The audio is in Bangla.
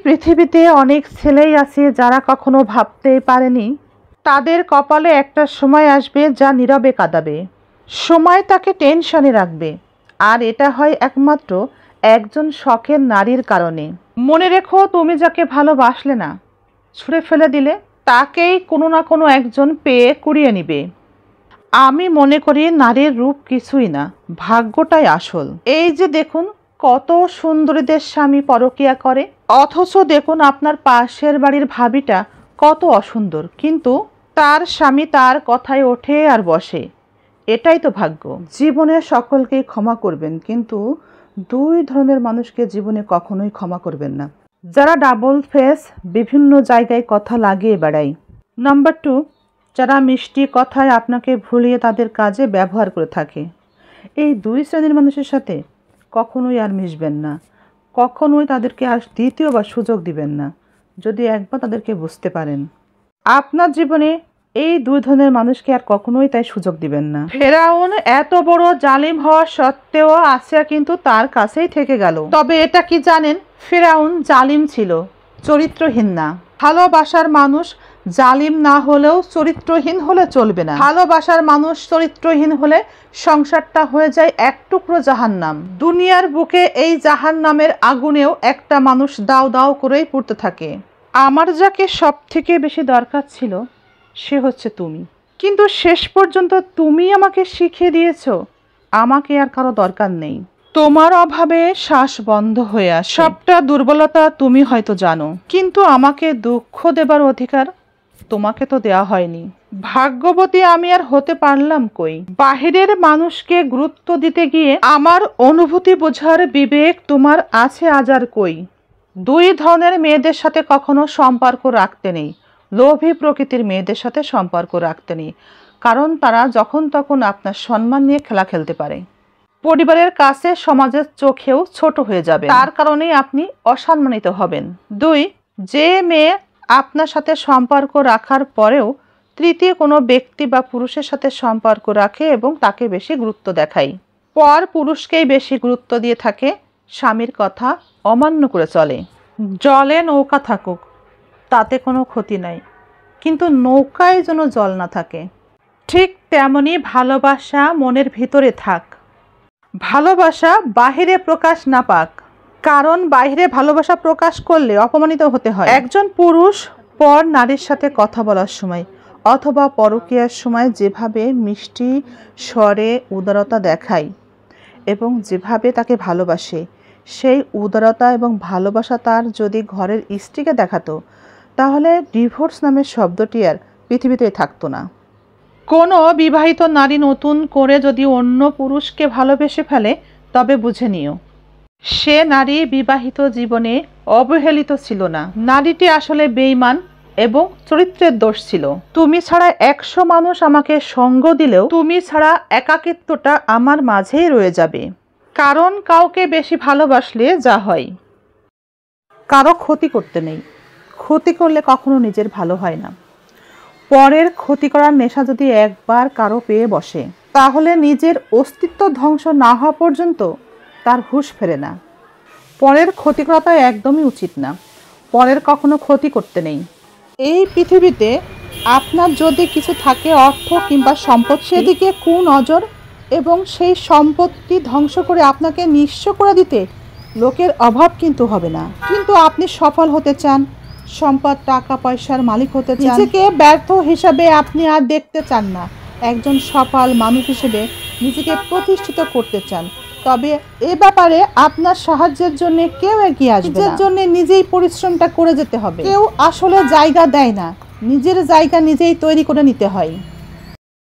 পৃথিবীতে অনেক ছেলেই আছে যারা কখনো ভাবতেই পারেনি তাদের কপালে একটা সময় আসবে যা নীরবে কাঁদাবে। সময় তাকে টেনশনে রাখবে, আর এটা হয় একমাত্র একজন শখের নারীর কারণে। মনে রেখো, তুমি যাকে ভালোবাসলে না, ছুঁড়ে ফেলে দিলে, তাকেই কোনো না কোনো একজন পেয়ে কুড়িয়ে নিবে। আমি মনে করি নারীর রূপ কিছুই না, ভাগ্যটাই আসল। এই যে দেখুন, কত সুন্দরীদের স্বামী পরকীয়া করে, অথচ দেখুন আপনার পাশের বাড়ির ভাবিটা কত অসুন্দর, কিন্তু তার স্বামী তার কথায় ওঠে আর বসে। এটাই তো ভাগ্য। জীবনে সকলকেই ক্ষমা করবেন, কিন্তু দুই ধরনের মানুষকে জীবনে কখনোই ক্ষমা করবেন না। যারা ডাবল ফেস, বিভিন্ন জায়গায় কথা লাগিয়ে বেড়ায়। নাম্বার 2, যারা মিষ্টি কথায় আপনাকে ভুলিয়ে তাদের কাজে ব্যবহার করে থাকে। এই দুই শ্রেণীর মানুষের সাথে কখনোই আর মিশবেন না, কখনোই তাদেরকে আর দ্বিতীয়বার সুযোগ দিবেন না, যদি একবার তাদেরকে বুঝতে পারেন। আপনার জীবনে এই দুই ধরনের মানুষকে আর কখনোই তাই সুযোগ দিবেন না। ফেরাউন এত বড় জালিম হওয়া সত্ত্বেও আসিয়া কিন্তু তার কাছেই থেকে গেল। তবে এটা কি জানেন, ফেরাউন জালিম ছিল, চরিত্রহীন না। ভালোবাসার মানুষ জালিম না হলেও চরিত্রহীন হলে চলবে না। ভালোবাসার মানুষ চরিত্রহীন হলে সংসারটা হয়ে যায় এক টুকরো জাহান্নাম। দুনিয়ার বুকে এই জাহান্নামের আগুনেও একটা মানুষ দাও দাও করেই পুড়তে থাকে। আমার যাকে সব থেকে বেশি দরকার ছিল সে হচ্ছে তুমি, কিন্তু শেষ পর্যন্ত তুমি আমাকে শিখিয়ে দিয়েছো আমাকে আর কারো দরকার নেই। তোমার অভাবে শ্বাস বন্ধ হয়ে আসে। সবটা দুর্বলতা তুমি হয়তো জানো, কিন্তু আমাকে দুঃখ দেবার অধিকার তোমাকে তো দেয়া হয়নি। ভাগ্যবতী আমি আর হতে পারলাম কই? বাহিরের মানুষকে গুরুত্ব দিতে গিয়ে আমার অনুভূতি বোঝার বিবেক তোমার আছে আজ আর কই? দুই ধরনের মেয়েদের সাথে কখনো সম্পর্ক রাখতে নেই। লোভী প্রকৃতির মেয়েদের সাথে সম্পর্ক রাখতে নেই, কারণ তারা যখন তখন আপনার সম্মান নিয়ে খেলা খেলতে পারে। পরিবারের কাছে, সমাজের চোখেও ছোট হয়ে যাবে, তার কারণেই আপনি অসম্মানিত হবেন। 2, যে মেয়ে আপনার সাথে সম্পর্ক রাখার পরেও তৃতীয় কোনো ব্যক্তি বা পুরুষের সাথে সম্পর্ক রাখে এবং তাকে বেশি গুরুত্ব দেখায়, পর পুরুষকেই বেশি গুরুত্ব দিয়ে থাকে, স্বামীর কথা অমান্য করে চলে। জলে নৌকা থাকুক তাতে কোনো ক্ষতি নাই, কিন্তু নৌকায় যেন জল না থাকে। ঠিক তেমনি ভালোবাসা মনের ভিতরে থাক, ভালোবাসা বাহিরে প্রকাশ না পাক, কারণ বাহিরে ভালোবাসা প্রকাশ করলে অপমানিত হতে হয়। একজন পুরুষ পর নারীর সাথে কথা বলার সময় অথবা পরকীয়ার সময় যেভাবে মিষ্টি স্বরে উদারতা দেখায় এবং যেভাবে তাকে ভালোবাসে, সেই উদারতা এবং ভালোবাসা তার যদি ঘরের স্ত্রীকে দেখাতো, তাহলে ডিভোর্স নামের শব্দটি আর পৃথিবীতে থাকতো না। কোনো বিবাহিত নারী নতুন করে যদি অন্য পুরুষকে ভালোবেসে ফেলে, তবে বুঝে নিও সে নারী বিবাহিত জীবনে অবহেলিত ছিল না। নারীটি আসলে বেঈমান এবং চরিত্রের দোষ ছিল। তুমি ছাড়া 100 মানুষ আমাকে সঙ্গ দিলেও তুমি ছাড়া একাকিত্বটা আমার মাঝেই রয়ে যাবে। কারণ কাউকে বেশি ভালোবাসলে যা হয়, কারো ক্ষতি করতে নেই। ক্ষতি করলে কখনো নিজের ভালো হয় না। পরের ক্ষতি করার নেশা যদি একবার কারো পেয়ে বসে, তাহলে নিজের অস্তিত্ব ধ্বংস না হওয়া পর্যন্ত তার হুঁশ ফেরে না। পরের ক্ষতি করাটা একদমই উচিত না। পরের কখনো ক্ষতি করতে নেই। এই পৃথিবীতে আপনার যদি কিছু থাকে, অর্থ কিংবা সম্পদ, সেদিকে কুনজর এবং সেই সম্পত্তি ধ্বংস করে আপনাকে নিঃস্ব করে দিতে লোকের অভাব কিন্তু হবে না। কিন্তু আপনি সফল হতে চান, সম্পদ টাকা পয়সার মালিক হতে চান, নিজেকে ব্যর্থ হিসাবে আপনি আর দেখতে চান না, একজন সফল মানুষ হিসেবে নিজেকে প্রতিষ্ঠিত করতে চান, তবে এ ব্যাপারে আপনার সাহায্যের জন্য কেউ এগিয়ে আসবে না। নিজের জন্য নিজেই পরিশ্রমটা করে যেতে হবে। কেউ আসলে জায়গা দেয় না, নিজের জায়গা নিজেই তৈরি করে নিতে হয়।